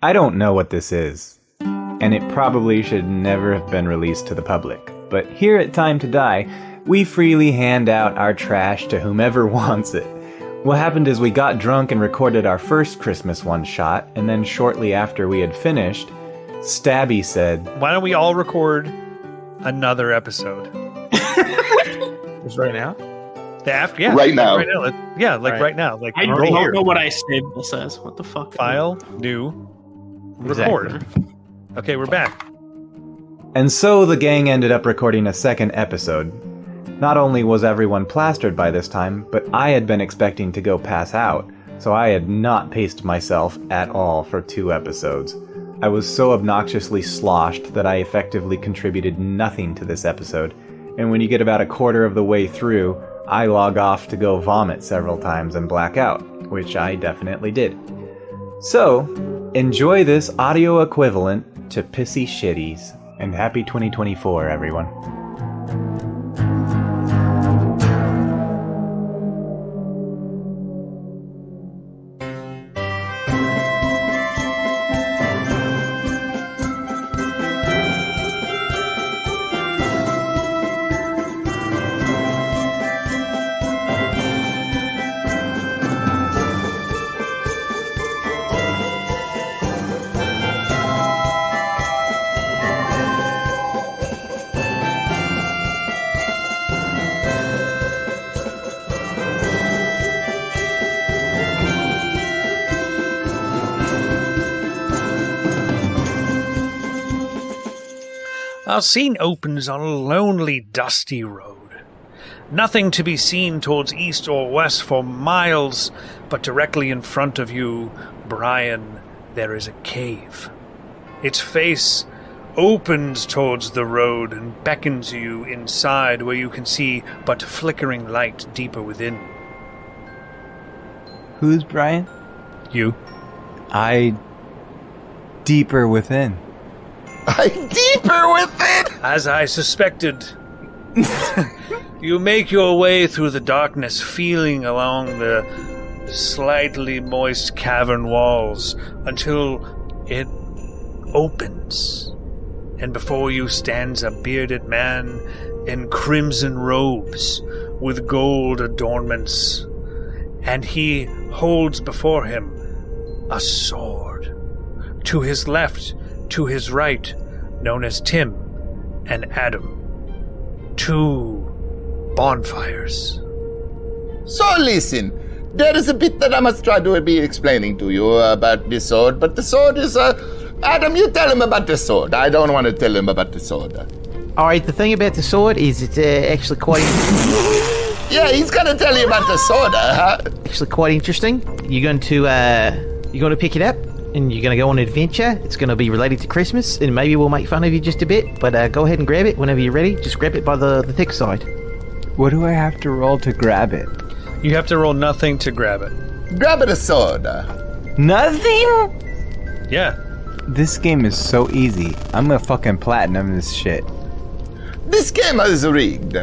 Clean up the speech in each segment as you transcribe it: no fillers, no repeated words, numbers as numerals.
I don't know what this is, and it probably should never have been released to the public, but here at Time to Die, we freely hand out our trash to whomever wants it. What happened is we got drunk and recorded our first Christmas one-shot, and then shortly after we had finished, Stabby said, "Why don't we all record another episode?" Just right now? Right now. Right now. Like, I don't know what I saved this as. What the fuck? File, new, record. Exactly. Okay, we're back. And so the gang ended up recording a second episode. Not only was everyone plastered by this time, but I had been expecting to go pass out, so I had not paced myself at all for 2 episodes. I was so obnoxiously sloshed that I effectively contributed nothing to this episode, and when you get about a quarter of the way through, I log off to go vomit several times and black out, which I definitely did. So, enjoy this audio equivalent to Pissy Shitties, and happy 2024, everyone. Our scene opens on a lonely, dusty road. Nothing to be seen towards east or west for miles, but directly in front of you, Brian, there is a cave. Its face opens towards the road and beckons you inside, where you can see but flickering light deeper within. Who's Brian? You. Deeper within. Deeper within! As I suspected, you make your way through the darkness, feeling along the slightly moist cavern walls until it opens. And before you stands a bearded man in crimson robes with gold adornments. And he holds before him a sword. To his left, to his right, known as Tim and Adam. 2 bonfires. So listen, there is a bit that I must try to be explaining to you about this sword, but the sword is, Adam, you tell him about the sword. I don't want to tell him about the sword. Alright, the thing about the sword is it's actually quite... Yeah, he's gonna tell you about the sword, huh? Actually quite interesting. You're going to pick it up, and you're going to go on an adventure. It's going to be related to Christmas, and maybe we'll make fun of you just a bit, but go ahead and grab it whenever you're ready. Just grab it by the thick side. What do I have to roll to grab it? You have to roll nothing to grab it. Grab it a sword. Nothing? Yeah. This game is so easy. I'm gonna fucking platinum this shit. This game is rigged.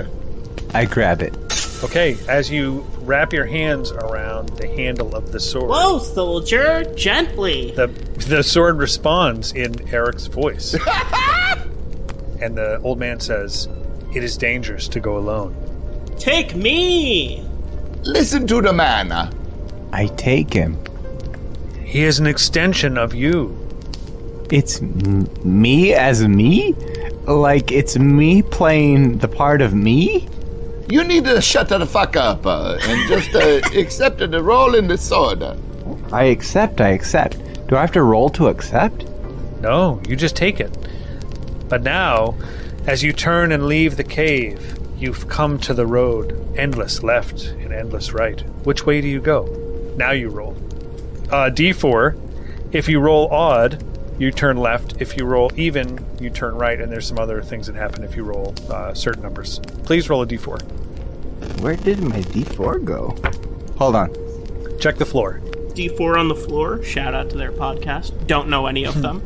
I grab it. Okay, as you wrap your hands around the handle of the sword. Whoa, soldier, gently. The sword responds in Eric's voice. And the old man says, "It is dangerous to go alone." Take me! Listen to the man. I take him. He is an extension of you. It's me as me? Like it's me playing the part of me? You need to shut the fuck up and just accept the roll in the sword. I accept. Do I have to roll to accept? No, you just take it. But now, as you turn and leave the cave, you've come to the road, endless left and endless right. Which way do you go? Now you roll. D4. If you roll odd, you turn left. If you roll even, you turn right. And there's some other things that happen if you roll certain numbers. Please roll a D4. Where did my D4 go? Hold on. Check the floor. D4 on the floor. Shout out to their podcast. Don't know any of them.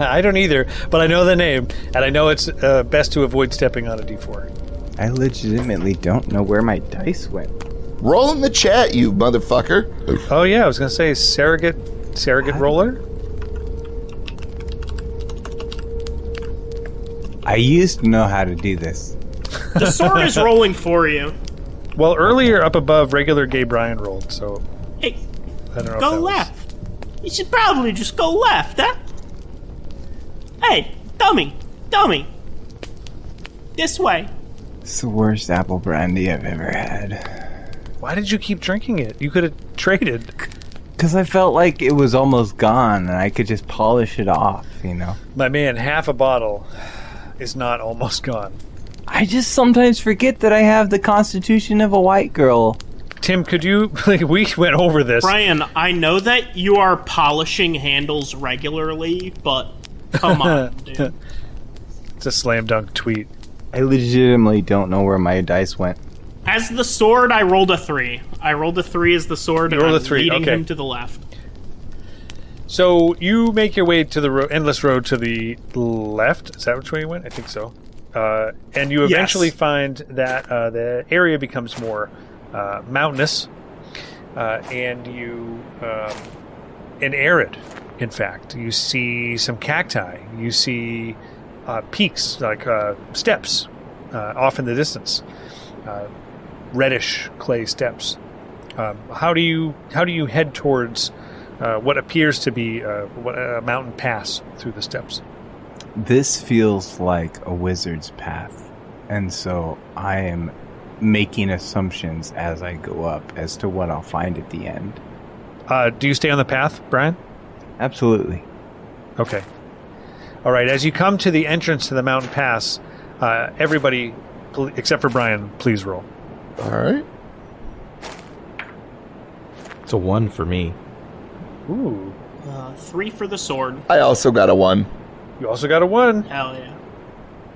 I don't either, but I know the name, and I know it's best to avoid stepping on a D4. I legitimately don't know where my dice went. Roll in the chat, you motherfucker. Oh yeah, I was gonna say surrogate roller. I used to know how to do this. The sword is rolling for you. Well, earlier up above, regular Gay Brian rolled, so Hey, I don't know. go left. You should probably just go left, huh? Hey, dummy. This way. It's the worst apple brandy I've ever had. Why did you keep drinking it? You could have traded. Because I felt like it was almost gone and I could just polish it off, you know? My man, half a bottle is not almost gone. I just sometimes forget that I have the constitution of a white girl. Tim, could you... we went over this. Brian, I know that you are polishing handles regularly, but come on, dude. It's a slam dunk tweet. I legitimately don't know where my dice went. As the sword, I rolled a 3. I rolled a 3 as the sword, and rolled I'm a 3, leading okay. him to the left. So you make your way to the endless road to the left. Is that which way you went? I think so. And you eventually find that the area becomes more mountainous and arid. In fact, you see some cacti. You see peaks, like steps, off in the distance. Reddish clay steps. How do you head towards what appears to be a mountain pass through the steps? This feels like a wizard's path, and so I am making assumptions as I go up as to what I'll find at the end. Do you stay on the path, Brian? Absolutely. Okay. All right. As you come to the entrance to the mountain pass, everybody, except for Brian, please roll. All right. It's a 1 for me. Ooh. 3 for the sword. I also got a 1. You also got a 1. Hell yeah.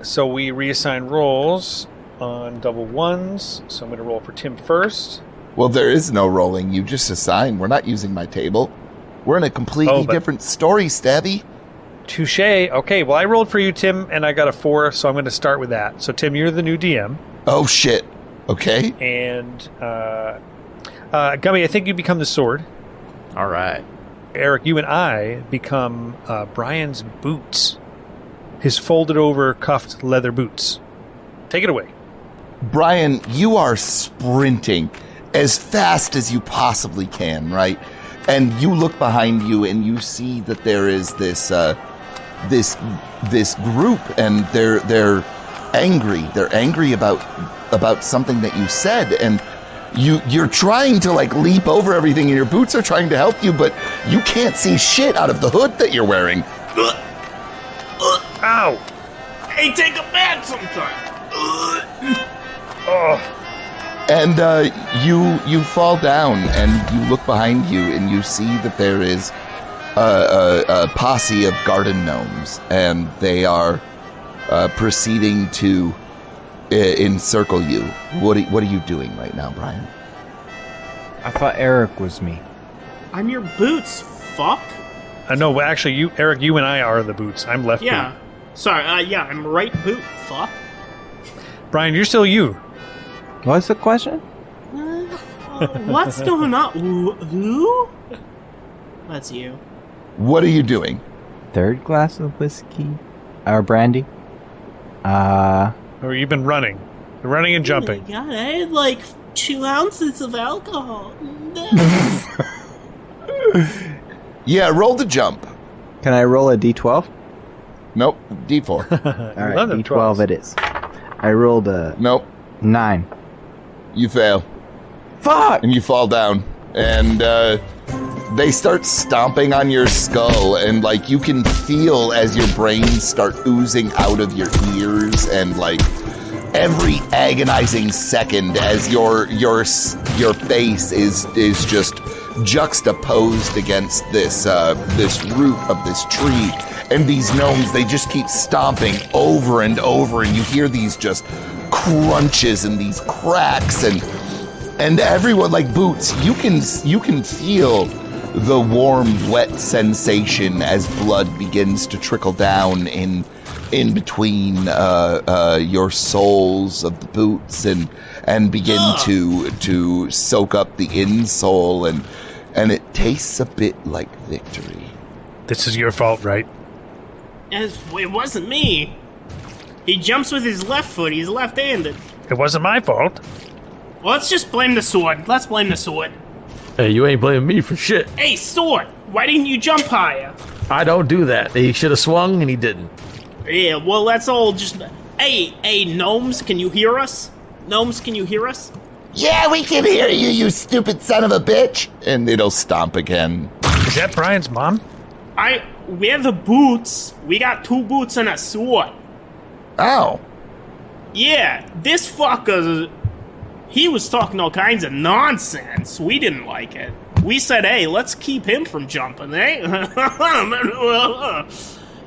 So we reassign rolls on double 1s. So I'm going to roll for Tim first. Well, there is no rolling. You just assign. We're not using my table. We're in a completely different story, Stabby. Touche. Okay, well, I rolled for you, Tim, and I got a 4, so I'm going to start with that. So, Tim, you're the new DM. Oh, shit. Okay. And, Gummy, I think you become the sword. All right. Eric, you and I become Brian's boots. His folded over, cuffed leather boots. Take it away. Brian, you are sprinting as fast as you possibly can, right? And you look behind you and you see that there is this group, and they're angry. They're angry about something that you said, and you're trying to like leap over everything, and your boots are trying to help you, but you can't see shit out of the hood that you're wearing. Ow! Hey, take a bath sometime. Oh. And you fall down, and you look behind you, and you see that there is a posse of garden gnomes, and they are proceeding to encircle you. What are you doing right now, Brian? I thought Eric was me. I'm your boots, fuck. No, actually, Eric, you and I are the boots. I'm left Yeah. boot. Sorry, I'm right boot, fuck. Brian, you're still you. What's the question? What's going on? Who? That's you. What are you doing? Third glass of whiskey? Or brandy? Or you've been running. You're running and jumping. Oh my God, I had like 2 ounces of alcohol. Yeah, roll the jump. Can I roll a d12? Nope, D4. All right, love them d12 12s. it is. I rolled a Nope, 9. you fail. Fuck! And you fall down, and they start stomping on your skull, and like you can feel as your brains start oozing out of your ears, and like every agonizing second as your face is just juxtaposed against this root of this tree, and these gnomes, they just keep stomping over and over, and you hear these just crunches and these cracks, and everyone, like Boots, you can feel the warm, wet sensation as blood begins to trickle down in between your soles of the boots and begin to soak up the insole, and it tastes a bit like victory. This is your fault, right? It wasn't me. He jumps with his left foot. He's left-handed. It wasn't my fault. Well, let's just blame the sword. Let's blame the sword. Hey, you ain't blaming me for shit. Hey, sword! Why didn't you jump higher? I don't do that. He should have swung and he didn't. Yeah, well, that's all just... Hey, gnomes, can you hear us? Gnomes, can you hear us? Yeah, we can hear you, you stupid son of a bitch. And it'll stomp again. Is that Brian's mom? We're the boots. We got 2 boots and a sword. Oh. Yeah, this fucker, he was talking all kinds of nonsense. We didn't like it. We said, hey, let's keep him from jumping, eh?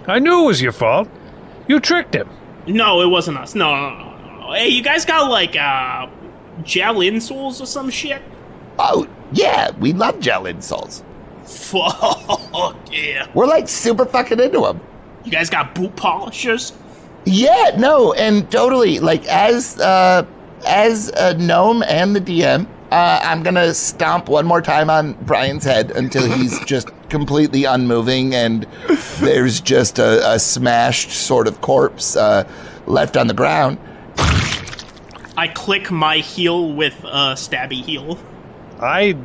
I knew it was your fault. You tricked him. No, it wasn't us. No. Hey, you guys got, like, gel insoles or some shit? Oh, yeah, we love gel insoles. Fuck, yeah. We're, like, super fucking into them. You guys got boot polishers? Yeah, no, and totally, like, as a gnome and the DM, I'm gonna stomp one more time on Brian's head until he's just completely unmoving and there's just a smashed sort of corpse left on the ground. I click my heel with a stabby heel. I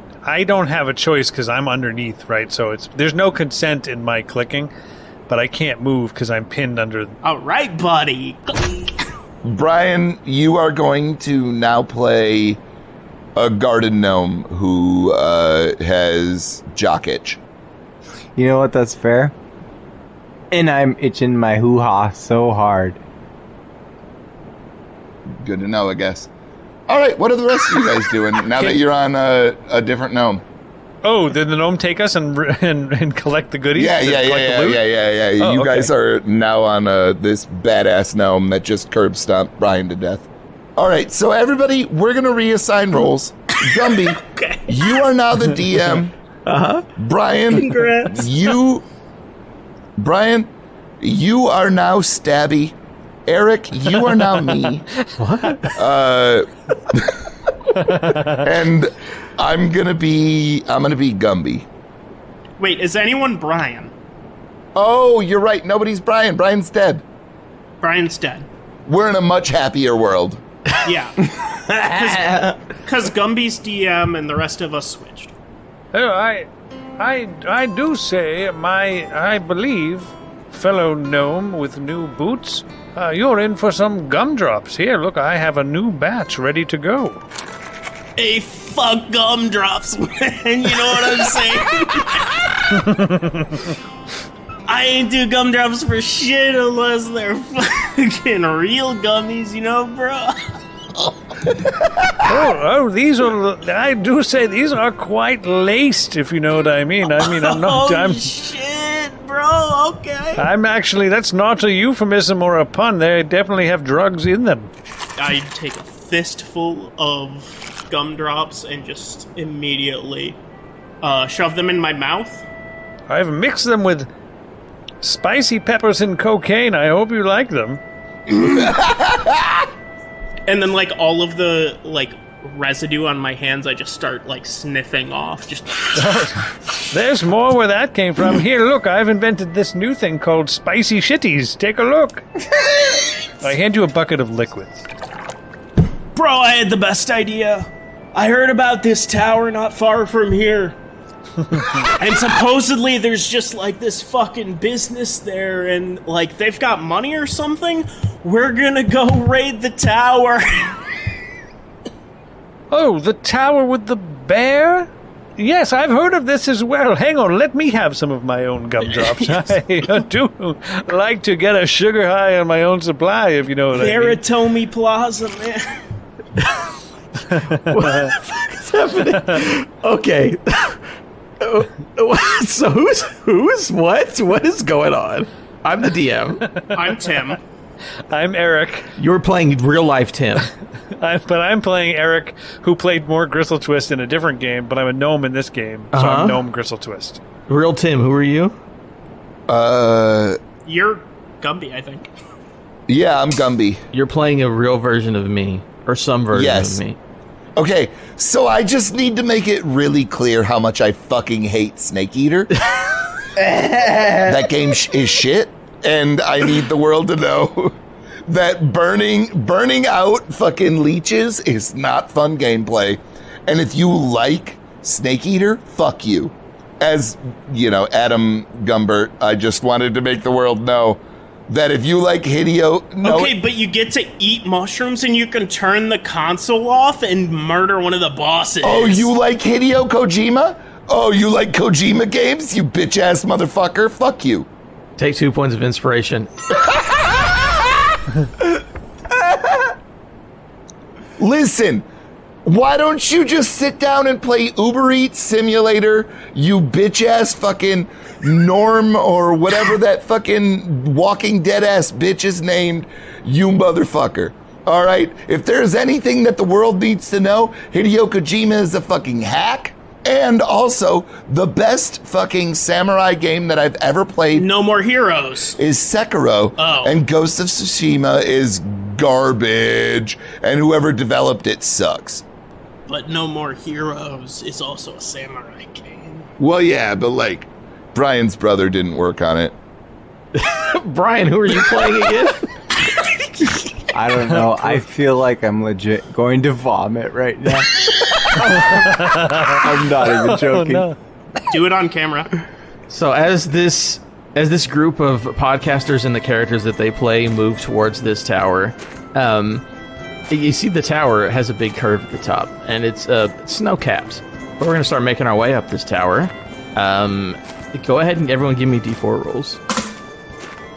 don't have a choice because I'm underneath, right? So there's no consent in my clicking, but I can't move because I'm pinned under. All right, buddy. Brian, you are going to now play a garden gnome who has jock itch. You know what? That's fair. And I'm itching my hoo-ha so hard. Good to know, I guess. All right, what are the rest of you guys doing now that you're on a different gnome? Oh, did the gnome take us and collect the goodies? Yeah. Oh, You okay. guys are now on this badass gnome that just curb stomped Brian to death. All right, so everybody, we're gonna reassign roles. Gumby, Okay. you are now the DM. Brian, Congrats. you are now Stabby. Eric, you are now me. What? And I'm gonna be Gumby. Wait, is anyone Brian? Oh, you're right. Nobody's Brian. Brian's dead. Brian's dead. We're in a much happier world. Yeah. Because Gumby's DM and the rest of us switched. Oh, I do say, I believe, fellow gnome with new boots, you're in for some gumdrops. Here, look, I have a new batch ready to go. Hey, fuck gumdrops, man. You know what I'm saying? I ain't do gumdrops for shit unless they're fucking real gummies, you know, bro? These are, I do say, these are quite laced, if you know what I mean. I'm shit, bro, okay. I'm actually, that's not a euphemism or a pun. They definitely have drugs in them. I take a fistful of gumdrops and just immediately shove them in my mouth. I've mixed them with spicy peppers and cocaine. I hope you like them. And then, like, all of the, like, residue on my hands, I just start, like, sniffing off. Just. There's more where that came from. Here, look, I've invented this new thing called spicy shitties. Take a look. I hand you a bucket of liquids. Bro, I had the best idea. I heard about this tower not far from here. And supposedly there's just, like, this fucking business there, and, like, they've got money or something. We're gonna go raid the tower. Oh, the tower with the bear? Yes, I've heard of this as well. Hang on, let me have some of my own gumdrops. I do like to get a sugar high on my own supply, if you know what I mean. Baratomi Plaza, man. What the fuck is happening? Okay. So who's what? What is going on? I'm the DM. I'm Tim. I'm Eric. You're playing real life Tim. But I'm playing Eric, who played more Gristle Twist in a different game, but I'm a gnome in this game, so I'm Gnome Gristle Twist. Real Tim, who are you? You're Gumby, I think. Yeah, I'm Gumby. You're playing a real version of me, or some version of me. Okay, so I just need to make it really clear how much I fucking hate Snake Eater. That game is shit, and I need the world to know that burning out fucking leeches is not fun gameplay. And if you like Snake Eater, fuck you. As, Adam Gumbert, I just wanted to make the world know that if you like Hideo... Okay, but you get to eat mushrooms and you can turn the console off and murder one of the bosses. Oh, you like Hideo Kojima? Oh, you like Kojima games, you bitch-ass motherfucker? Fuck you. Take 2 points of inspiration. Listen, why don't you just sit down and play Uber Eats Simulator, you bitch-ass fucking Norm or whatever that fucking Walking Dead-ass bitch is named, you motherfucker. All right? If there's anything that the world needs to know, Hideo Kojima is a fucking hack. And also, the best fucking samurai game that I've ever played... No More Heroes. ...is Sekiro. Oh. And Ghost of Tsushima is garbage. And whoever developed it sucks. But No More Heroes is also a samurai game. Well, yeah, but Brian's brother didn't work on it. Brian, who are you playing again? I don't know. I feel like I'm legit going to vomit right now. I'm not even joking. Oh, no. Do it on camera. So as this group of podcasters and the characters that they play move towards this tower, you see the tower has a big curve at the top, and it's snow-capped. But we're going to start making our way up this tower. Go ahead and everyone give me D4 rolls.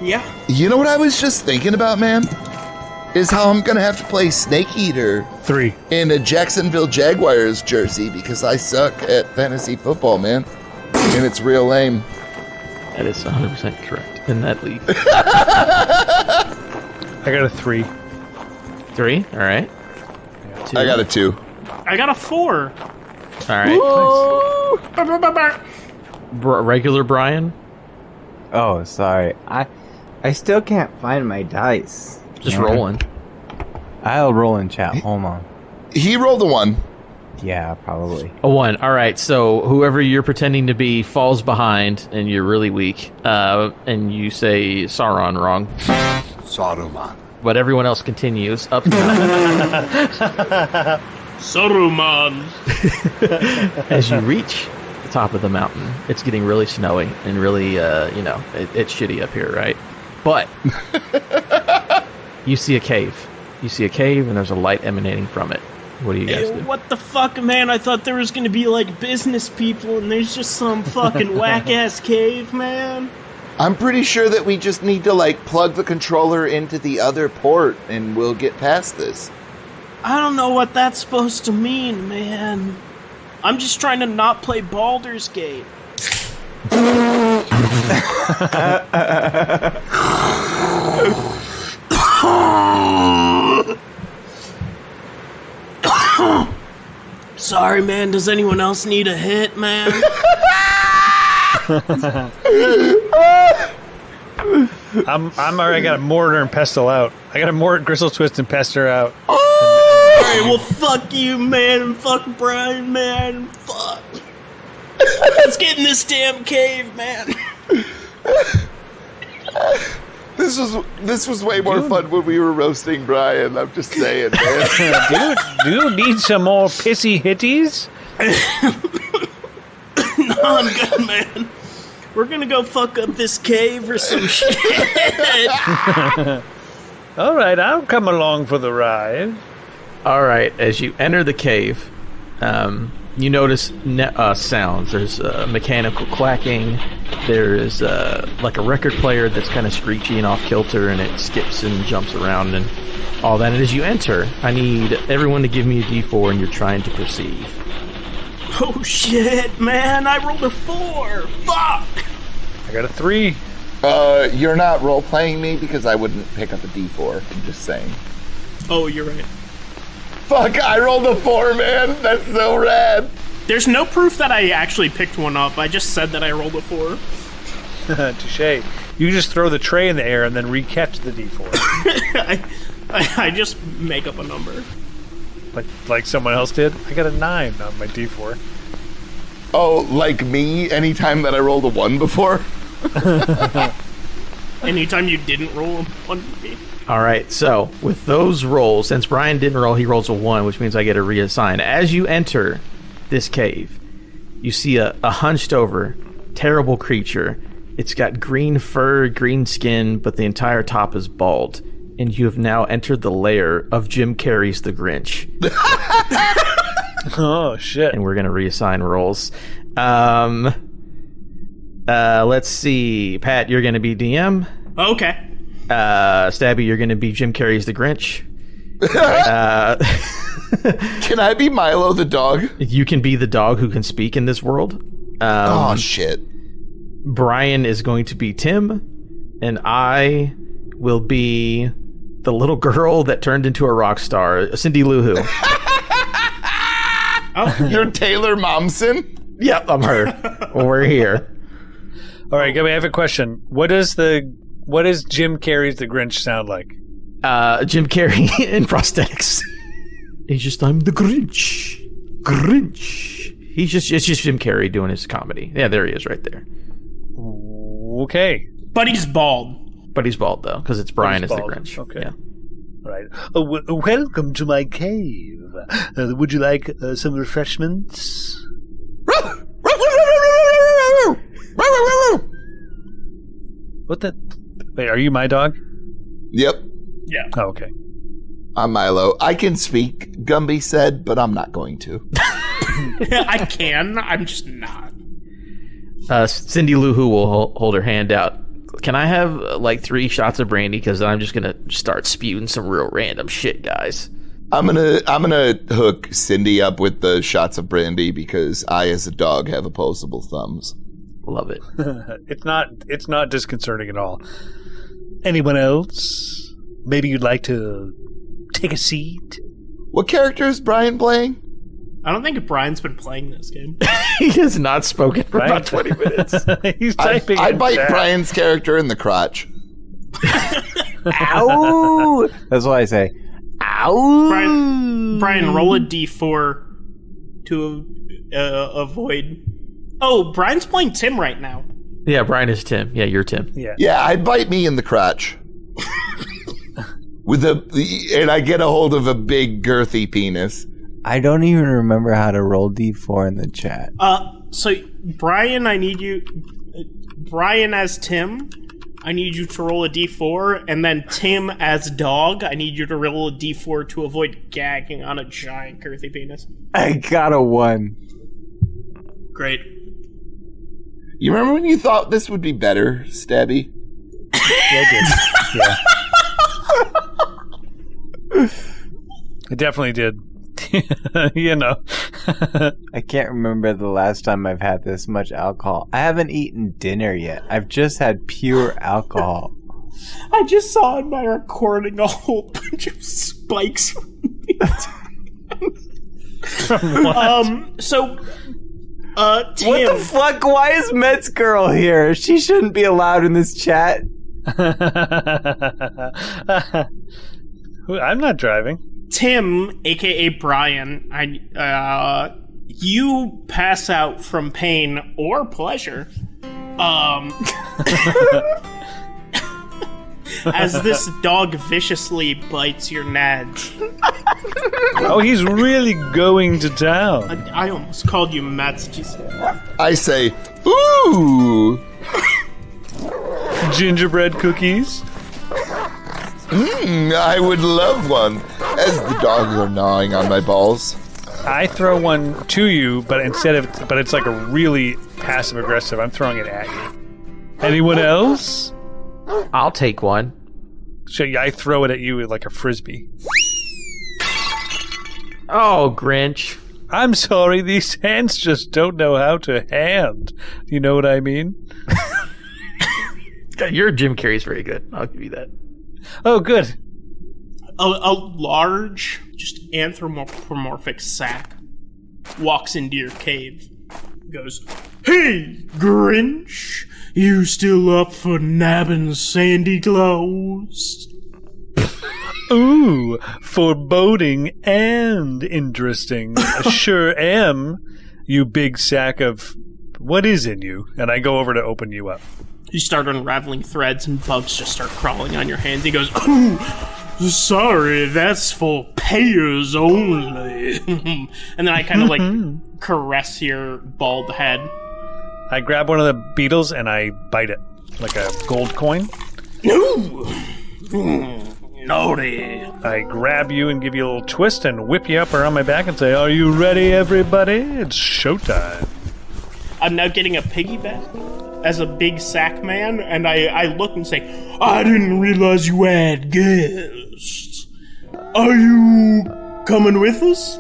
Yeah. You know what I was just thinking about, man? Is how I'm going to have to play Snake Eater 3. in a Jacksonville Jaguars jersey because I suck at fantasy football, man. And it's real lame. That is 100% correct in that league. I got a 3. 3, all right. 2. I got a 2. I got a 4. All right. Nice. Regular Brian? Oh, sorry. I still can't find my dice. Just rolling. I'll roll in chat. Hold on. He rolled a 1. Yeah, probably. A 1. All right. So whoever you're pretending to be falls behind, and you're really weak. And you say Sauron wrong. Saruman. But everyone else continues up. Saruman. As you reach the top of the mountain, it's getting really snowy and really, it's shitty up here, right? But you see a cave. You see a cave, and there's a light emanating from it. What do you guys do? What the fuck, man? I thought there was gonna be business people, and there's just some fucking whack-ass cave, man. I'm pretty sure that we just need to plug the controller into the other port and we'll get past this. I don't know what that's supposed to mean, man. I'm just trying to not play Baldur's Gate. Sorry, man. Does anyone else need a hit, man? I'm already got a mortar and pestle out. I got a mortar, gristle, twist, and pester out. Alright, well, fuck you, man, and fuck Brian, man. Fuck. Let's get in this damn cave, man. This was way more fun when we were roasting Brian. I'm just saying, man. Do you need some more pissy hitties? No, I'm good, man. We're gonna go fuck up this cave or some shit. All right, I'll come along for the ride. All right, as you enter the cave, you notice sounds. There's mechanical clacking. There is a record player that's kind of screechy and off kilter, and it skips and jumps around and all that. And as you enter, I need everyone to give me a D4, and you're trying to perceive. Oh shit, man! I rolled a 4. Fuck! I got a 3. You're not role-playing me because I wouldn't pick up a D4. I'm just saying. Oh, you're right. Fuck, I rolled a 4, man. That's so rad. There's no proof that I actually picked one up. I just said that I rolled a 4. Touche. You just throw the tray in the air and then re-catch the D4. I just make up a number. Like someone else did? I got a 9 on my D4. Oh, like me anytime that I rolled a 1 before? anytime you didn't roll a 1d8. All right, so with those rolls, since Brian didn't roll, he rolls a 1, which means I get a reassign. As you enter this cave, you see a hunched over, terrible creature. It's got green fur, green skin, but the entire top is bald. And you have now entered the lair of Jim Carrey's The Grinch. Oh, shit. And we're going to reassign roles. Let's see. Pat, you're going to be DM. Okay. Stabby, you're going to be Jim Carrey's The Grinch. Can I be Milo the dog? You can be the dog who can speak in this world. Oh, shit. Brian is going to be Tim, and I will be the little girl that turned into a rock star, Cindy Lou Who. Oh, You're Taylor Momsen? Yep, I'm her. We're here. All right, Gabby, I have a question. What does Jim Carrey's The Grinch sound like? Jim Carrey in prosthetics. He's just, I'm the Grinch. It's just Jim Carrey doing his comedy. Yeah, there he is right there. Okay. but he's bald. But he's bald, though, because it's Brian as the bald. Grinch. Okay. Yeah. All right. Welcome to my cave. Would you like some refreshments? What the? Wait, are you my dog? Yep. Yeah. Oh, okay. I'm Milo. I can speak, Gumby said, but I'm not going to. I can. I'm just not. Cindy Lou Who will hold her hand out. Can I have like 3 shots of brandy? Because I'm just gonna start spewing some real random shit, guys. I'm gonna hook Cindy up with the shots of brandy because I, as a dog, have opposable thumbs. Love it. It's not disconcerting at all. Anyone else? Maybe you'd like to take a seat? What character is Brian playing? I don't think Brian's been playing this game. He has not spoken for about 20 minutes. He's typing. I'd in bite chat. Brian's character in the crotch. Ow! That's why I say, ow! Brian, roll a d4 to avoid. Oh, Brian's playing Tim right now. Yeah, Brian is Tim. Yeah, you're Tim. Yeah. Yeah, I'd bite me in the crotch. And I get a hold of a big girthy penis. I don't even remember how to roll D4 in the chat. So Brian, I need you. Brian as Tim, I need you to roll a d4, and then Tim as dog, I need you to roll a d4 to avoid gagging on a giant girthy penis. I got a 1. Great. You remember when you thought this would be better, Stabby? Yeah, I did. Yeah. It definitely did. You know. I can't remember the last time I've had this much alcohol. I haven't eaten dinner yet. I've just had pure alcohol. I just saw in my recording a whole bunch of spikes from Tim. What the fuck? Why is Met's girl here? She shouldn't be allowed in this chat. I'm not driving. Tim, aka Brian, you pass out from pain or pleasure, as this dog viciously bites your nads. Oh, he's really going to town. I almost called you Matt's. I say, ooh! Gingerbread cookies. I would love one. As the dogs are gnawing on my balls. I throw one to you, but it's like a really passive aggressive. I'm throwing it at you. Anyone else? I'll take one. So I throw it at you like a frisbee. Oh, Grinch. I'm sorry, these hands just don't know how to hand. You know what I mean? Your Jim Carrey's very good. I'll give you that. Oh, good. A large, just anthropomorphic sack walks into your cave. Goes, "Hey, Grinch, you still up for nabbing Sandy Claus?" Ooh, foreboding and interesting. Sure am, you big sack of... What is in you? And I go over to open you up. You start unraveling threads and bugs just start crawling on your hands. He goes, "Oh, sorry, that's for payers only." And then I kind of like caress your bald head. I grab one of the beetles and I bite it like a gold coin. No! Naughty. I grab you and give you a little twist and whip you up around my back and say, "Are you ready, everybody? It's showtime." I'm now getting a piggyback as a big sack man, and I look and say, "I didn't realize you had guests. Are you coming with us?"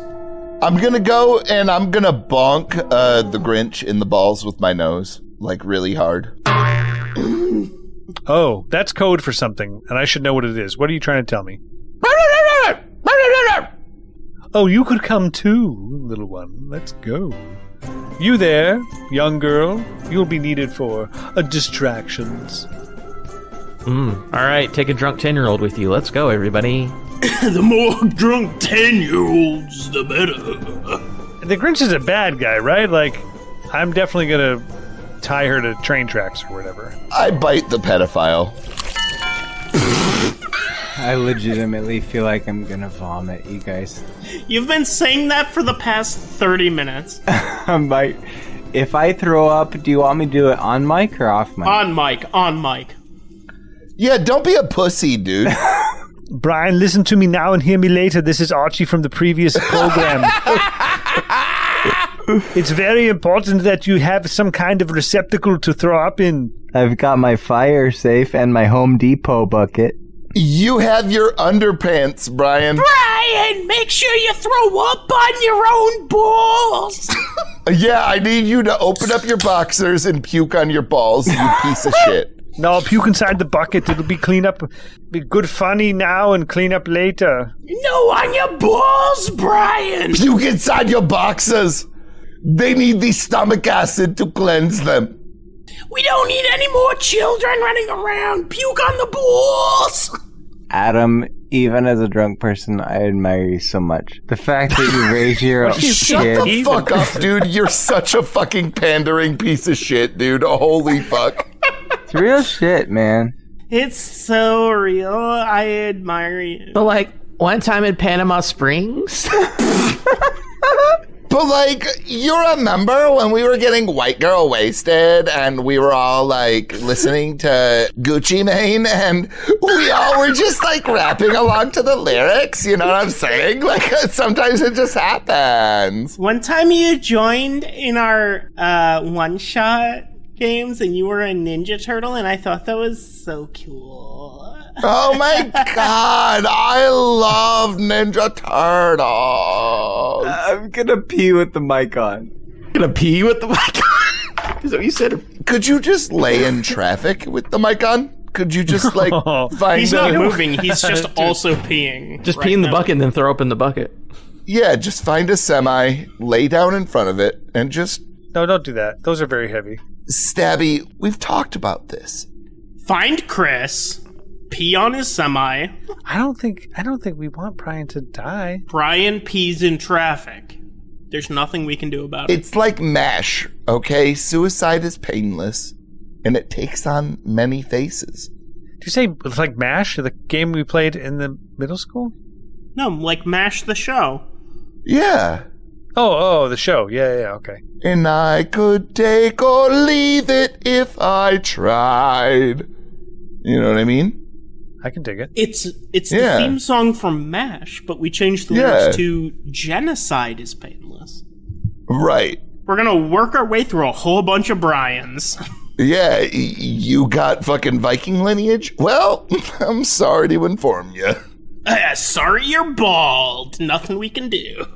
I'm gonna go and I'm gonna bonk the Grinch in the balls with my nose, like really hard. Oh, that's code for something, and I should know what it is. What are you trying to tell me? Oh, you could come too, little one. Let's go. You there, young girl. You'll be needed for distractions. All right, take a drunk 10-year-old with you. Let's go, everybody. The more drunk 10-year-olds, the better. The Grinch is a bad guy, right? Like, I'm definitely gonna tie her to train tracks or whatever. I bite the pedophile. I legitimately feel like I'm gonna vomit, you guys. You've been saying that for the past 30 minutes. If I throw up, do you want me to do it on mic or off mic? On mic. Yeah, don't be a pussy, dude. Brian, listen to me now and hear me later. This is Archie from the previous program. It's very important that you have some kind of receptacle to throw up in. I've got my fire safe and my Home Depot bucket. You have your underpants, Brian. Brian, make sure you throw up on your own balls. Yeah, I need you to open up your boxers and puke on your balls, you piece of shit. No, puke inside the bucket. It'll be clean up. Be good funny now and clean up later. No, on your balls, Brian. Puke inside your boxers. They need the stomach acid to cleanse them. We don't need any more children running around. Puke on the balls. Adam, even as a drunk person, I admire you so much. The fact that you raise your Shut kid. the fuck up, dude. You're such a fucking pandering piece of shit, dude. Holy fuck. It's real shit, man. It's so real. I admire you. But like one time in Panama Springs. But like, you remember when we were getting white girl wasted and we were all like listening to Gucci Mane and we all were just like rapping along to the lyrics, you know what I'm saying? Like sometimes it just happens. One time you joined in our one-shot games and you were a Ninja Turtle and I thought that was so cool. Oh my god, I love Ninja Turtles. I'm gonna pee with the mic on. Gonna pee with the mic on? Is that what you said? Could you just lay in traffic with the mic on? Could you just like find He's not moving, he's just also peeing. Just pee in the bucket and then throw up in the bucket. Yeah, just find a semi, lay down in front of it, and just... No, don't do that. Those are very heavy. Stabby, we've talked about this. Find Chris, pee on his semi. I don't think we want Brian to die. Brian pees in traffic. There's nothing we can do about it. It's like MASH, okay? Suicide is painless, and it takes on many faces. Did you say it's like MASH, the game we played in the middle school? No, like MASH the show. Yeah. Oh, the show. Yeah, okay. And I could take or leave it if I tried. You know what I mean? I can dig it. It's the theme song from MASH, but we changed the lyrics to Genocide is Painless. Right. We're gonna work our way through a whole bunch of Brians. Yeah, you got fucking Viking lineage? Well, I'm sorry to inform you. Sorry you're bald. Nothing we can do.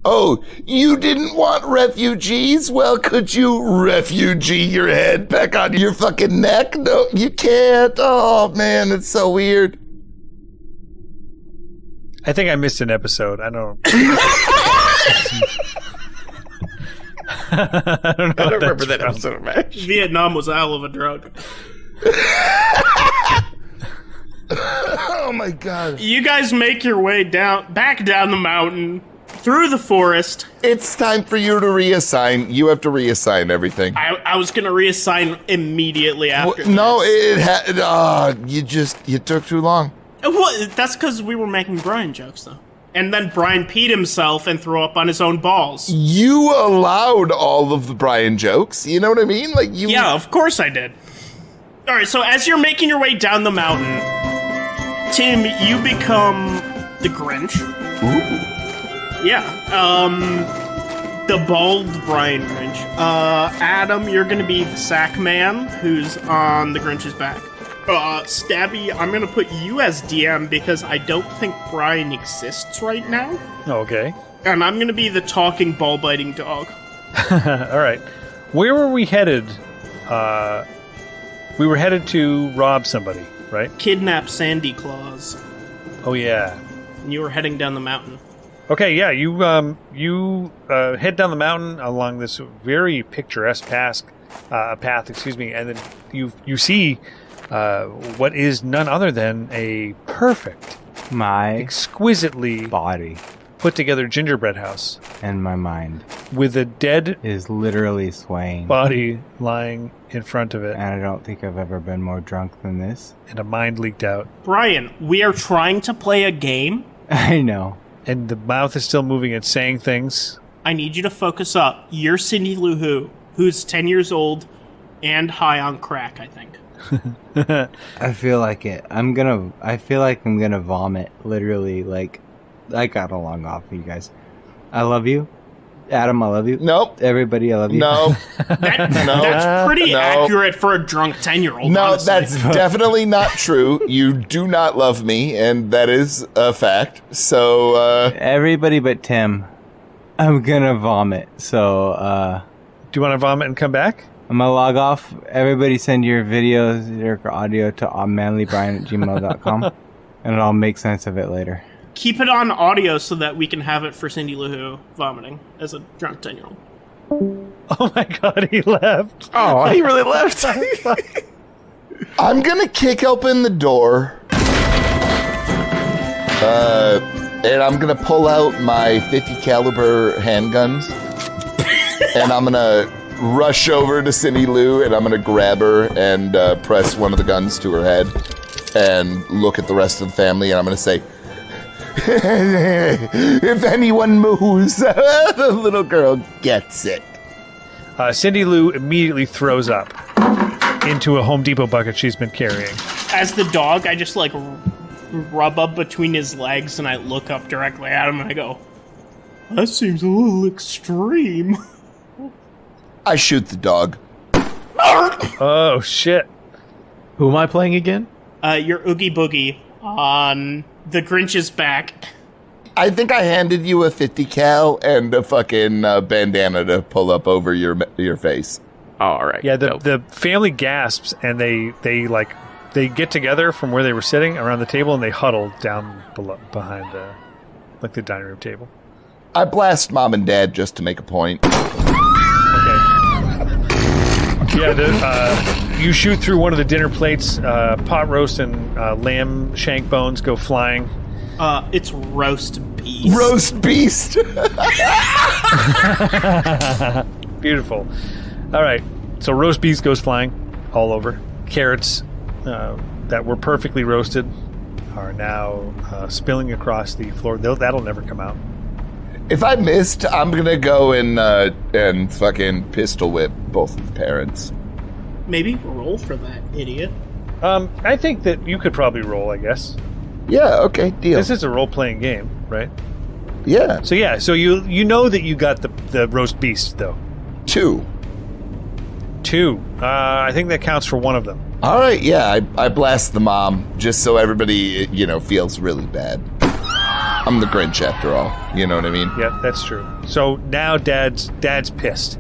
Oh, you didn't want refugees? Well, could you refugee your head back on your fucking neck? No, you can't. Oh, man, it's so weird. I think I missed an episode. I don't... I don't remember that episode of MASH. Vietnam was a hell of a drug. Oh, my God. You guys make your way back down the mountain. through the forest. It's time for you to reassign. You have to reassign everything. I was going to reassign immediately after No, this. you took too long. Well, that's because we were making Brian jokes, though. And then Brian peed himself and threw up on his own balls. You allowed all of the Brian jokes. You know what I mean? Like you. Yeah, of course I did. All right, so as you're making your way down the mountain, Tim, you become the Grinch. Ooh. Yeah. The bald Brian Grinch. Adam, you're gonna be the sack man who's on the Grinch's back. Stabby, I'm gonna put you as DM because I don't think Brian exists right now. Okay. And I'm gonna be the talking, ball-biting dog. All right. Where were we headed? We were headed to rob somebody, right? Kidnap Sandy Claus. Oh, yeah. And you were heading down the mountain. Okay, yeah, you head down the mountain along this very picturesque path, and then you see what is none other than a perfect, My exquisitely body put together gingerbread house and my mind with a dead is literally swaying. body lying in front of it And I don't think I've ever been more drunk than this. and a mind leaked out. Brian, we are trying to play a game. I know. And the mouth is still moving and saying things. I need you to focus up. You're Cindy Lou Who, who's 10 years old and high on crack, I think. I feel like it. I feel like I'm gonna vomit. Literally, like, I got a long off of you guys. I love you. Adam, I love you. Nope. Everybody, I love you. No. That's pretty No. accurate for a drunk 10-year-old, No, honestly. that's definitely not true. You do not love me, and that is a fact. So, Everybody but Tim. I'm gonna vomit. So, Do you want to vomit and come back? I'm gonna log off. Everybody send your videos, your audio to manlybrian@gmail.com and I'll make sense of it later. Keep it on audio so that we can have it for Cindy Lou Who vomiting as a drunk 10-year-old. Oh my god, he left. Oh, he really left. I'm gonna kick open the door. And I'm gonna pull out my 50 caliber handguns. And I'm gonna rush over to Cindy Lou and I'm gonna grab her and press one of the guns to her head and look at the rest of the family and I'm gonna say, if anyone moves, the little girl gets it. Cindy Lou immediately throws up into a Home Depot bucket she's been carrying. As the dog, I just, like, rub up between his legs and I look up directly at him and I go, that seems a little extreme. I shoot the dog. Oh, shit. Who am I playing again? You're Oogie Boogie on the Grinch's back. I think I handed you a 50 cal and a fucking bandana to pull up over your face. Oh, all right. Yeah, the family gasps and they get together from where they were sitting around the table and they huddle down behind the dining room table. I blast mom and dad just to make a point. Okay. Yeah, you shoot through one of the dinner plates. Pot roast and lamb shank bones go flying. It's roast beast. Roast beast. Beautiful. All right, so roast beef goes flying all over. Carrots that were perfectly roasted are now spilling across the floor. That'll never come out. If I missed, I'm gonna go and fucking pistol whip both of the parents. Maybe roll for that, idiot. I think that you could probably roll, I guess. Yeah, okay, deal. This is a role-playing game, right? Yeah. So you know that you got the roast beast, though. 2. 2. I think that counts for one of them. All right, yeah, I blast the mom just so everybody, feels really bad. I'm the Grinch after all, you know what I mean? Yeah, that's true. So now Dad's pissed.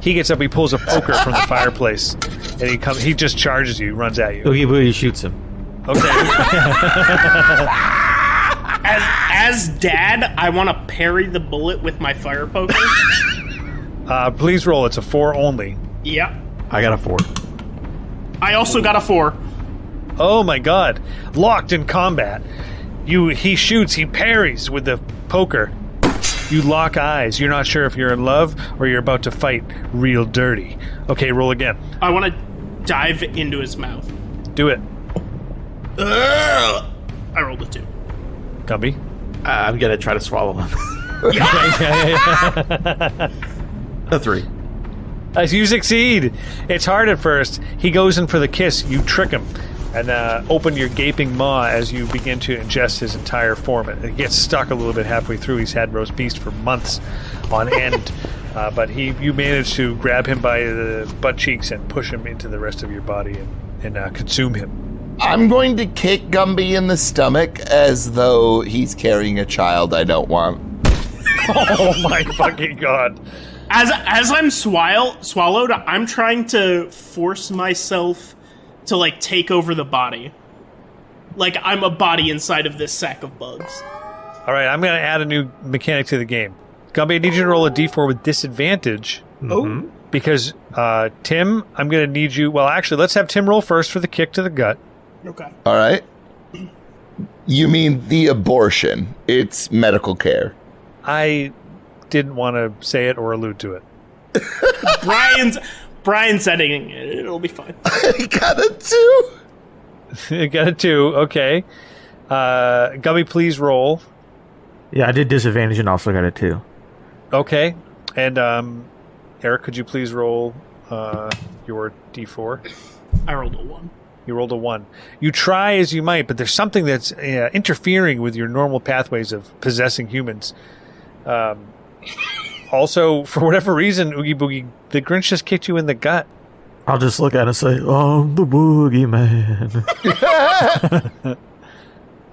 He gets up, he pulls a poker from the fireplace, and he just charges you, runs at you. Oogie Boogie shoots him. Okay. As Dad, I want to parry the bullet with my fire poker. Please roll. It's a 4 only. Yep. I got a 4. I also got a 4. Oh my god. Locked in combat. He shoots, he parries with the poker. You lock eyes. You're not sure if you're in love or you're about to fight real dirty. Okay, roll again. I want to dive into his mouth. Do it. I rolled a 2. Gumby. I'm gonna try to swallow him. A 3. As you succeed. It's hard at first. He goes in for the kiss. You trick him and open your gaping maw as you begin to ingest his entire form. It gets stuck a little bit halfway through. He's had roast beast for months on end. But you manage to grab him by the butt cheeks and push him into the rest of your body and consume him. I'm going to kick Gumby in the stomach as though he's carrying a child I don't want. Oh my fucking god. As I'm swallowed, I'm trying to force myself to, like, take over the body. Like, I'm a body inside of this sack of bugs. All right, I'm going to add a new mechanic to the game. Gumby, I need you to roll a d4 with disadvantage. Oh. Because, Tim, I'm going to need you... Well, actually, let's have Tim roll first for the kick to the gut. Okay. All right. You mean the abortion. It's medical care. I didn't want to say it or allude to it. Brian's editing it. It'll be fine. I got a 2. You got a 2, okay. Gumby, please roll. Yeah, I did disadvantage and also got a 2. Okay. And, Eric, could you please roll your d4? I rolled a 1. You rolled a 1. You try as you might, but there's something that's interfering with your normal pathways of possessing humans. Also, for whatever reason, Oogie Boogie, the Grinch just kicked you in the gut. I'll just look at it and say, I'm the boogeyman.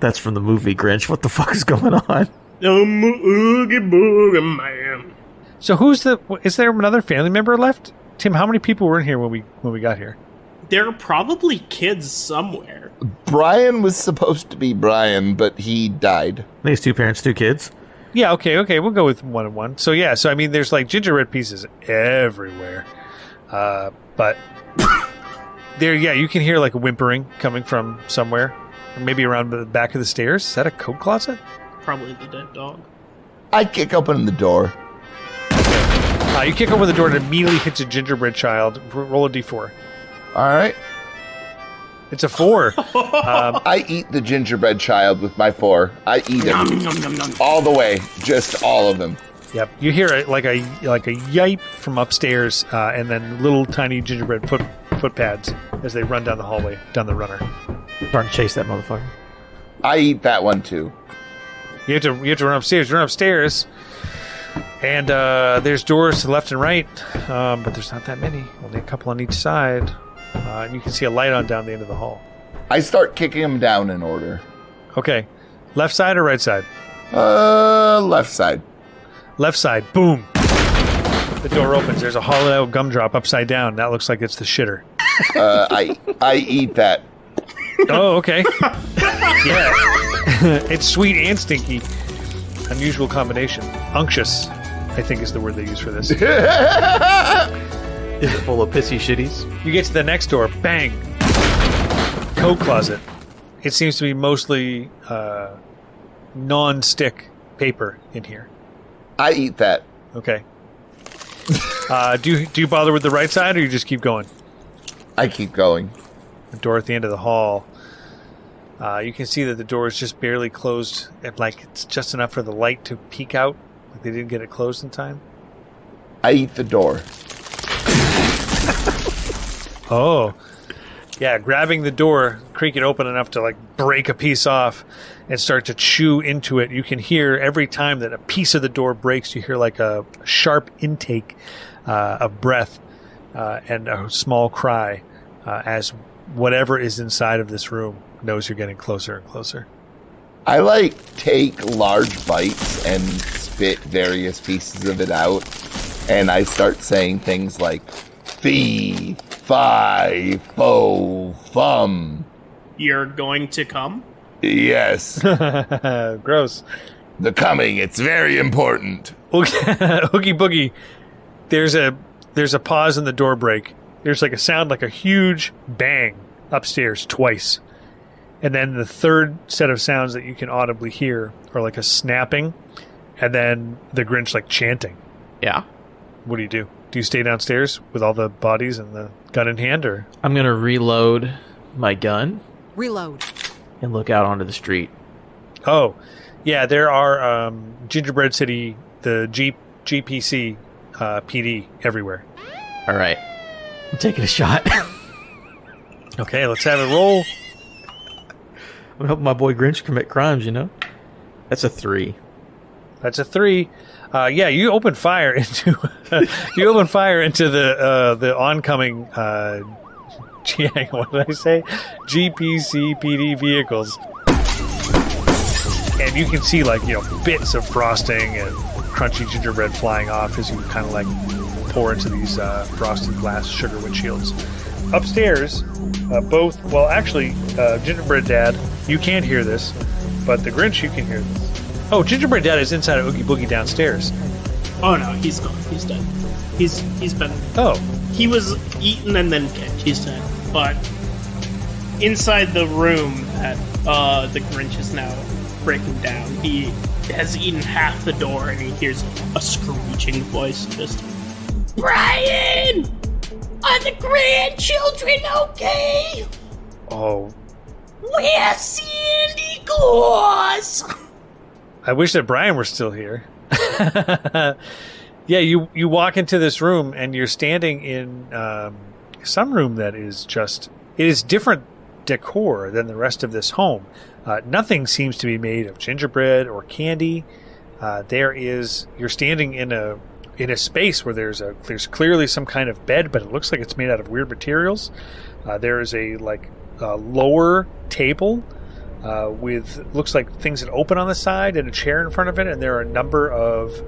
That's from the movie Grinch. What the fuck is going on? Oogie Boogie Man. So is there another family member left? Tim, how many people were in here when we got here? There are probably kids somewhere. Brian was supposed to be Brian, but he died. These 2 parents, 2 kids. Yeah, okay, we'll go with 1 and 1. So yeah, I mean, there's like gingerbread pieces everywhere. But there, yeah, you can hear like a whimpering coming from somewhere. Maybe around the back of the stairs. Is that a coat closet? Probably the dead dog. I kick open the door. You kick over the door and it immediately hits a gingerbread child. Roll a d4. All right. It's a 4. I eat the gingerbread child with my 4. I eat him all the way, just all of them. Yep. You hear it like a yipe from upstairs, and then little tiny gingerbread foot pads as they run down the hallway, down the runner. Starting to chase that motherfucker. I eat that one too. You have to run upstairs. Run upstairs, and there's doors to the left and right, but there's not that many. Only a couple on each side. And you can see a light on down the end of the hall. I start kicking them down in order. Okay. Left side or right side? Left side. Left side. Boom. The door opens. There's a hollowed out gumdrop upside down. That looks like it's the shitter. I eat that. Oh, okay. Yeah. It's sweet and stinky. Unusual combination. Unctuous, I think is the word they use for this. Is it full of pissy shitties? You get to the next door. Bang. Coat closet. It seems to be mostly non-stick paper in here. I eat that. Okay. Do you bother with the right side or you just keep going? I keep going. The door at the end of the hall. You can see that the door is just barely closed, and like it's just enough for the light to peek out. Like they didn't get it closed in time. I eat the door. Oh. Yeah, grabbing the door, creak it open enough to like break a piece off and start to chew into it. You can hear every time that a piece of the door breaks, you hear like a sharp intake of breath and a small cry as whatever is inside of this room knows you're getting closer and closer. I take large bites and spit various pieces of it out, and I start saying things like fee, fi, fo, fum. You're going to come? Yes. Gross. The coming, it's very important. Oogie Boogie, there's a pause in the door break. There's like a sound like a huge bang upstairs twice. And then the third set of sounds that you can audibly hear are like a snapping and then the Grinch like chanting. Yeah. What do you do? Do you stay downstairs with all the bodies and the gun in hand, or? I'm going to reload my gun Reload. and look out onto the street. Oh, yeah, there are Gingerbread City, the GPC PD everywhere. All right. I'm taking a shot. Okay, let's have it roll. I'm helping my boy Grinch commit crimes, you know? That's a 3. That's a 3. Yeah, you open fire into the oncoming what did I say? GPC PD vehicles. And you can see bits of frosting and crunchy gingerbread flying off as you kind of pour into these frosted glass sugar windshields. Upstairs, Gingerbread Dad, you can't hear this, but the Grinch, you can hear this. Oh, Gingerbread Dad is inside of Oogie Boogie downstairs. Oh no, he's gone. He's dead. He's been. Oh, he was eaten and then dead. He's dead. But inside the room that the Grinch is now breaking down, he has eaten half the door, and he hears a screeching voice just, Brian! Are the grandchildren okay? Oh. Where's Sandy Claus? I wish that Brian were still here. Yeah, you walk into this room, and you're standing in some room that is it is different decor than the rest of this home. Nothing seems to be made of gingerbread or candy. You're standing in a space where there's clearly some kind of bed, but it looks like it's made out of weird materials. There is a lower table with looks like things that open on the side and a chair in front of it, and there are a number of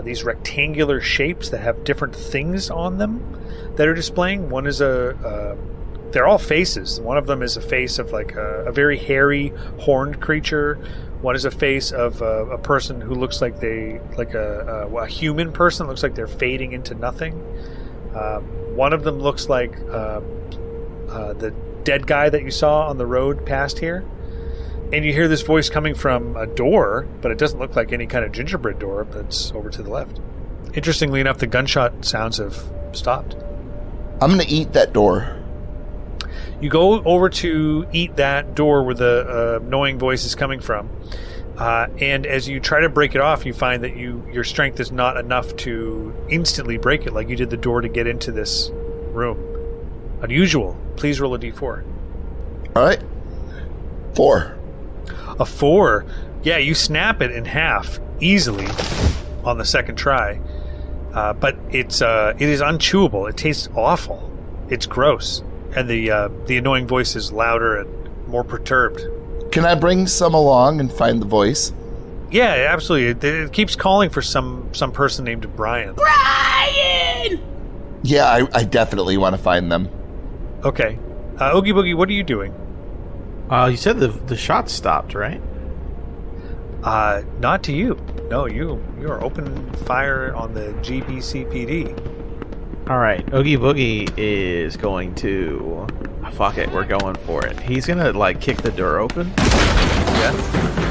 these rectangular shapes that have different things on them that are displaying. One is they're all faces. One of them is a face of a very hairy horned creature. One is a face of a person who looks like a human person. Looks like they're fading into nothing. One of them looks like the dead guy that you saw on the road past here. And you hear this voice coming from a door, but it doesn't look like any kind of gingerbread door that's over to the left. Interestingly enough, the gunshot sounds have stopped. I'm going to eat that door. You go over to eat that door where the annoying voice is coming from. And as you try to break it off, you find that your strength is not enough to instantly break it like you did the door to get into this room. Unusual. Please roll a d4. All right. 4. A 4. Yeah, you snap it in half easily on the second try. But it is unchewable. It tastes awful. It's gross. And the annoying voice is louder and more perturbed. Can I bring some along and find the voice? Yeah, absolutely. It keeps calling for some person named Brian. Brian! Yeah, I definitely want to find them. Okay. Oogie Boogie, what are you doing? You said the shot stopped, right? Not to you. No, you are open fire on the GBCPD. All right, Oogie Boogie is going to... Fuck it, we're going for it. He's going to, kick the door open. Yeah.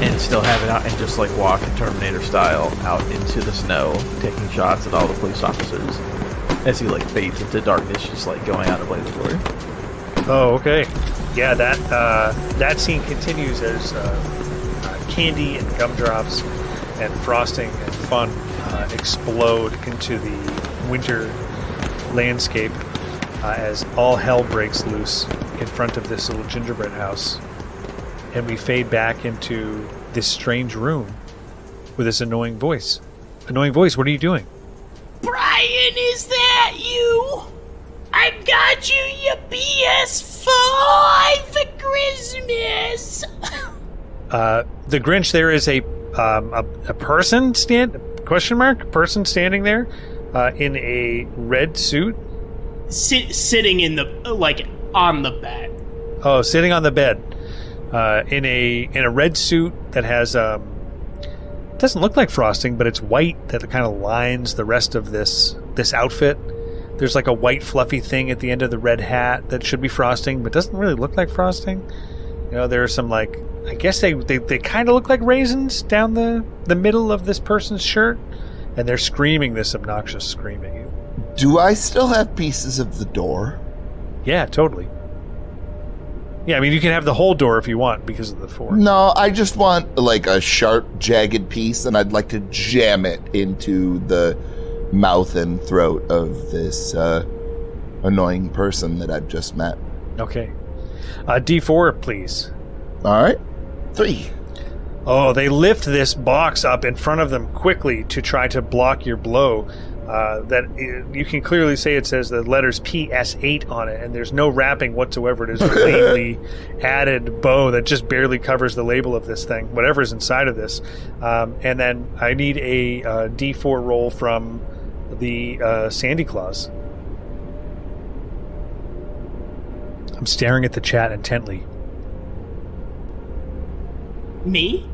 And still have it out and just, walk Terminator style out into the snow, taking shots at all the police officers. As he, fades into darkness, just, going out of blaze of glory. Oh, okay. Yeah, that scene continues as candy and gumdrops and frosting and fun explode into the winter landscape as all hell breaks loose in front of this little gingerbread house, and we fade back into this strange room with this annoying voice. Annoying voice, what are you doing? Brian, is that you? I got you your PS5 for Christmas. The Grinch, there is a person person standing there in a red suit. Sitting in the on the bed. Oh, sitting on the bed in a red suit that has doesn't look like frosting, but it's white that kind of lines the rest of this outfit. There's a white fluffy thing at the end of the red hat that should be frosting, but doesn't really look like frosting. There are some I guess they kind of look like raisins down the middle of this person's shirt, and they're screaming this obnoxious scream at you. Do I still have pieces of the door? Yeah, totally. Yeah, I mean, you can have the whole door if you want because of the 4. No, I just want like a sharp, jagged piece, and I'd like to jam it into the mouth and throat of this annoying person that I've just met. Okay. D4, please. All right. 3. Oh, they lift this box up in front of them quickly to try to block your blow. You can clearly say it says the letters PS8 on it, and there's no wrapping whatsoever. It is a cleanly added bow that just barely covers the label of this thing, whatever's inside of this. And then I need a D4 roll from the Sandy Claus. I'm staring at the chat intently. Me?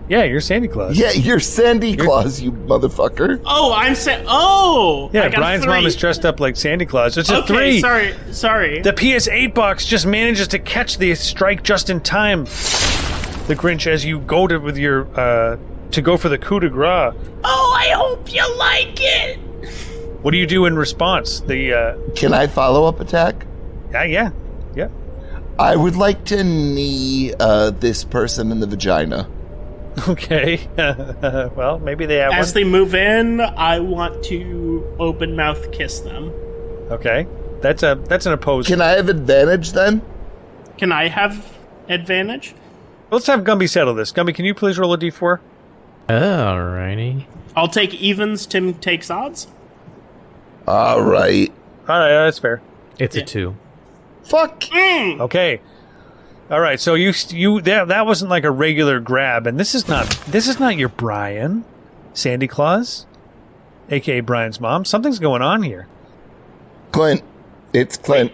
Yeah, you're Sandy Claus. Yeah, you're Sandy Claus, you motherfucker. Oh, Oh! Yeah, I got Brian's 3. mom is dressed up like Sandy Claus. It's a 3. Sorry. The PS8 box just manages to catch the strike just in time. The Grinch, as you go to go for the coup de grace. Oh, I hope you like it! What do you do in response? Can I follow-up attack? Yeah. I would like to knee this person in the vagina. Okay. Well, maybe they have As one. they move in, I want to open mouth kiss them. Okay. That's an opposed. Can I have advantage then? Can I have advantage? Let's have Gumby settle this. Gumby, can you please roll a d4? Alrighty. I'll take evens, Tim takes odds. All right. All right, that's fair. It's a 2. Fuck. Okay. All right, so that wasn't like a regular grab, and this is not your Brian, Sandy Claus, aka Brian's mom. Something's going on here. Clint. It's Clint.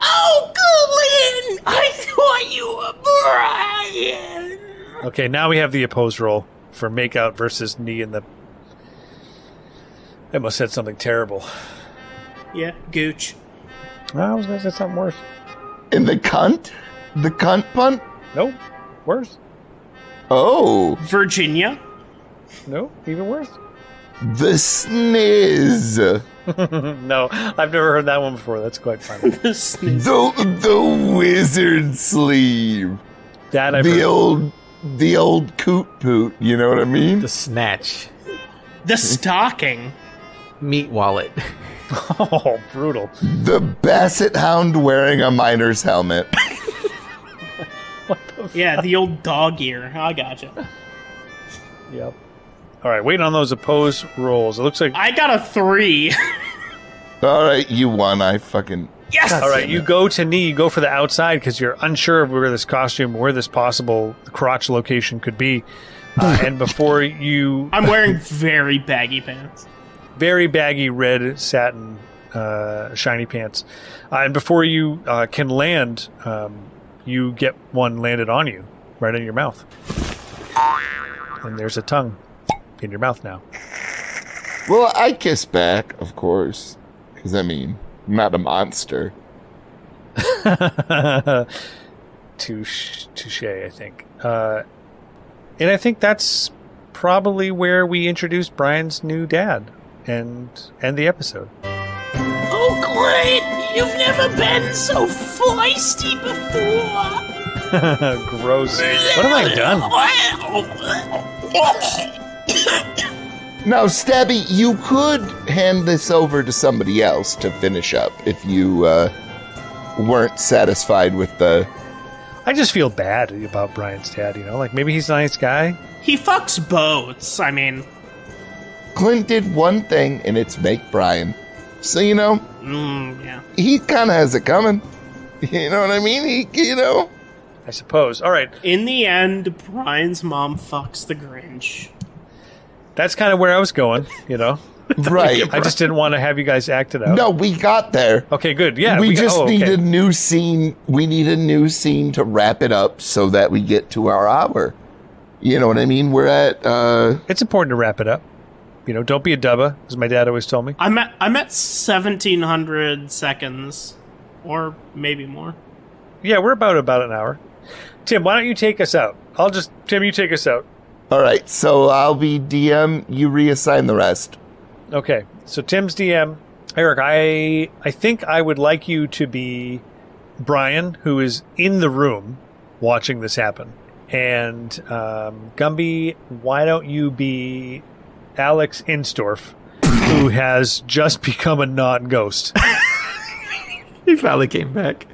Oh, Glenn! I thought you were Brian! Okay, now we have the opposed roll for makeout versus knee in the... I must have said something terrible. Yeah, gooch. I was going to say something worse. In the cunt? The cunt punt? Nope. Worse. Oh. Virginia. Nope. Even worse. The sniz. No, I've never heard that one before. That's quite funny. The wizard sleeve. That I've the heard. the old coot poot, you know what I mean? The snatch. The stocking. Meat wallet. Oh, brutal. The basset hound wearing a miner's helmet. Yeah, the old dog ear. I gotcha. Yep. All right, waiting on those opposed rolls. It looks like... I got a 3. All right, you won. I fucking... Yes! All right, you go to knee, you go for the outside because you're unsure of where this costume, where this possible crotch location could be. And before you... I'm wearing very baggy pants. Very baggy red satin shiny pants. And before you can land, you get one landed on you, right in your mouth. And there's a tongue in your mouth now. Well, I kiss back, of course. Because, I mean, I'm not a monster. Touche, I think. And I think that's probably where we introduce Brian's new dad and end the episode. Oh, Clint, you've never been so feisty before. Gross. What have I done? Now, Stabby, you could hand this over to somebody else to finish up if you weren't satisfied with the... I just feel bad about Brian's dad, you know? Like, maybe he's a nice guy. He fucks boats, I mean. Clint did one thing, and it's make Brian. So, you know, Yeah. he kind of has it coming. You know what I mean? I suppose. All right. In the end, Brian's mom fucks the Grinch. That's kind of where I was going, you know? Right. I just didn't want to have you guys act it out. No, we got there. Okay, good. Yeah. we just need okay. a new scene. We need a new scene to wrap it up so that we get to our hour. You know what I mean? We're at... It's important to wrap it up. You know, don't be a dubba, as my dad always told me. I'm at 1,700 seconds. Or maybe more. Yeah, we're about an hour. Tim, why don't you take us out? Tim, you take us out. All right, so I'll be DM. You reassign the rest. Okay, so Tim's DM. Eric, I think I would like you to be Brian, who is in the room watching this happen. And Gumby, why don't you be Alex Instorf, who has just become a non-ghost. He finally came back.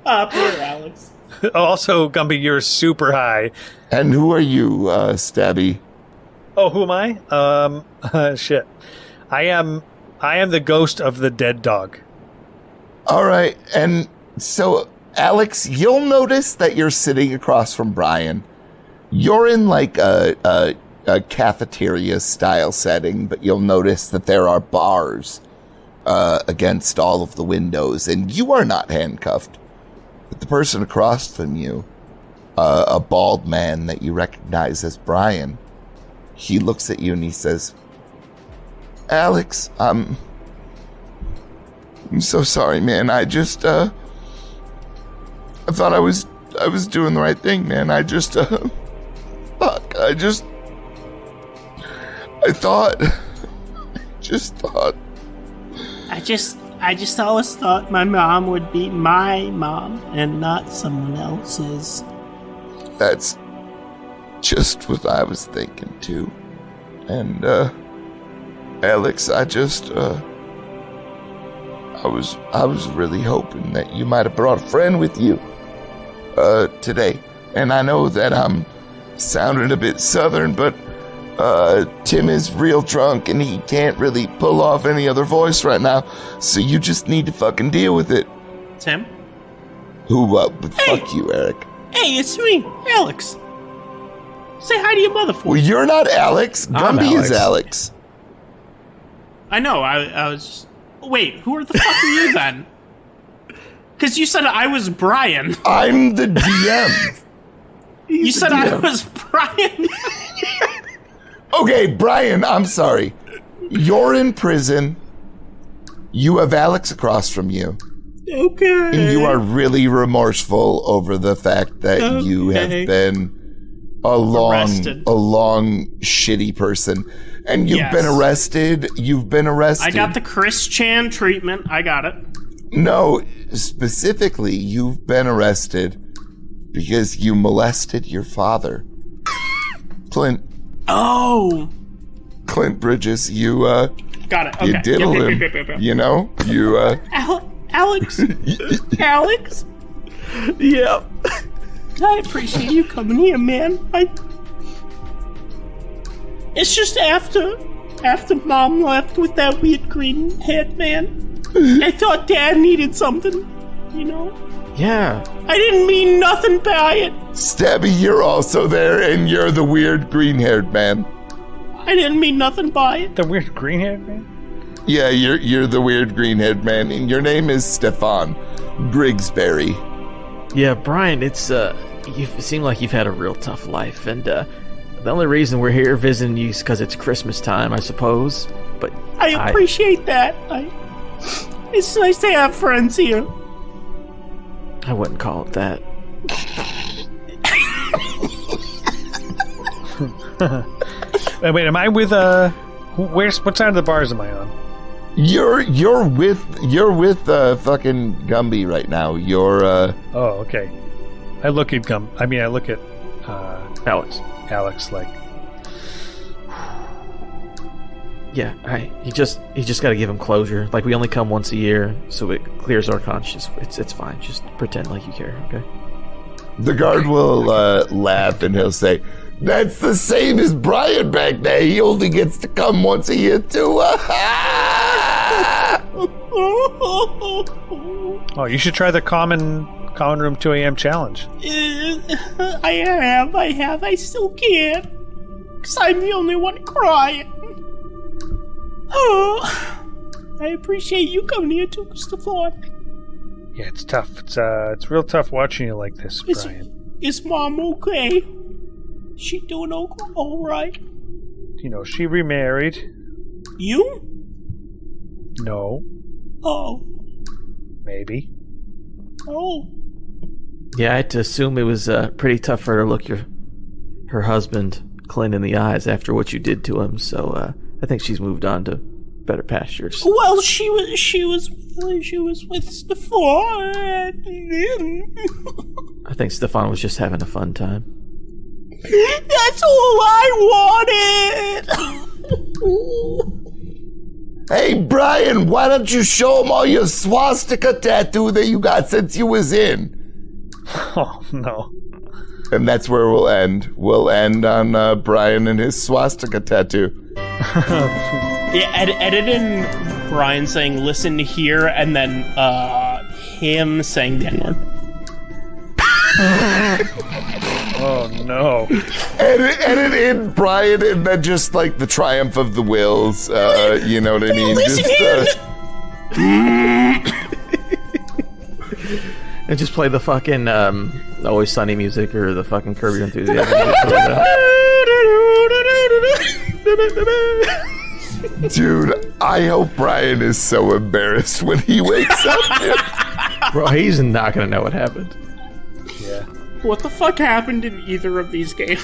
Poor Alex. Also, Gumby, you're super high. And who are you, Stabby? Oh, who am I? Shit. I am the ghost of the dead dog. All right, and so, Alex, you'll notice that you're sitting across from Brian. You're in like a cafeteria-style setting, but you'll notice that there are bars against all of the windows, and you are not handcuffed. But the person across from you, a bald man that you recognize as Brian, he looks at you and he says, Alex, I'm so sorry, man. I just, I thought I was doing the right thing, man. I thought. I just always thought my mom would be my mom and not someone else's. That's just what I was thinking too. And Alex, I was really hoping that you might have brought a friend with you today. And I know that I'm sounding a bit southern, but Tim is real drunk and he can't really pull off any other voice right now. So you just need to fucking deal with it. Tim? Fuck you, Eric. Hey, it's me, Alex. Say hi to your mother for Well, me. you're not Alex. Gumby is Alex. I know, I was... Wait, who the fuck are you then? Because you said I was Brian. I'm the DM. You said I was Brian. Okay, Brian, I'm sorry. You're in prison. You have Alex across from you. Okay. And you are really remorseful over the fact that you have been a long, shitty person. And you've been arrested. You've been arrested. I got the Chris Chan treatment. I got it. No, specifically, you've been arrested because you molested your father. Clint. Oh. Clint Bridges, you, got it. Okay. You diddled him. You know? You, Alex? Alex? Yep. I appreciate you coming here, man. It's just after Mom left with that weird green head man, I thought Dad needed something, you know? Yeah. I didn't mean nothing by it. Stabby, you're also there, and you're the weird green-haired man. I didn't mean nothing by it. The weird green-haired man? Yeah, you're the weird green-haired man, and your name is Stefan Grigsbury. Yeah, Brian, it's you seem like you've had a real tough life, and the only reason we're here visiting you is because it's Christmas time, I suppose. But I appreciate that. It's nice to have friends here. I wouldn't call it that. Wait, am I with what side of the bars am I on? You're with fucking Gumby right now. You're Oh, okay. I look at Alex like. Yeah, you just got to give him closure. Like, we only come once a year, so it clears our conscience. It's fine. Just pretend like you care, okay? The guard will laugh and he'll say, "That's the same as Brian back there. He only gets to come once a year too." Oh, you should try the common room 2 a.m. challenge. I have. I still can't. Because I'm the only one crying. Oh, I appreciate you coming here too, Stefan. Yeah, it's tough. It's real tough watching you like this, Brian. Is Mom okay? She doing all right? You know, she remarried. You? No. Oh. Maybe. Oh. Yeah, I had to assume it was pretty tough for her to look her husband Clint in the eyes after what you did to him. So I think she's moved on to better pastures. Well, she was with Stefan. I think Stefan was just having a fun time. That's all I wanted. Hey, Brian, why don't you show him all your swastika tattoo that you got since you was in? Oh, no. And that's where we'll end. We'll end on Brian and his swastika tattoo. Yeah, edit in Brian saying "listen to here" and then him saying the N-word. Oh, no. Edit in Brian and then just like the triumph of the wills. You know what I mean? Listen Just, And just play the fucking Always Sunny music or the fucking Curb Your Enthusiasm. Dude, I hope Brian is so embarrassed when he wakes up. Bro, he's not gonna know what happened. What the fuck happened in either of these games?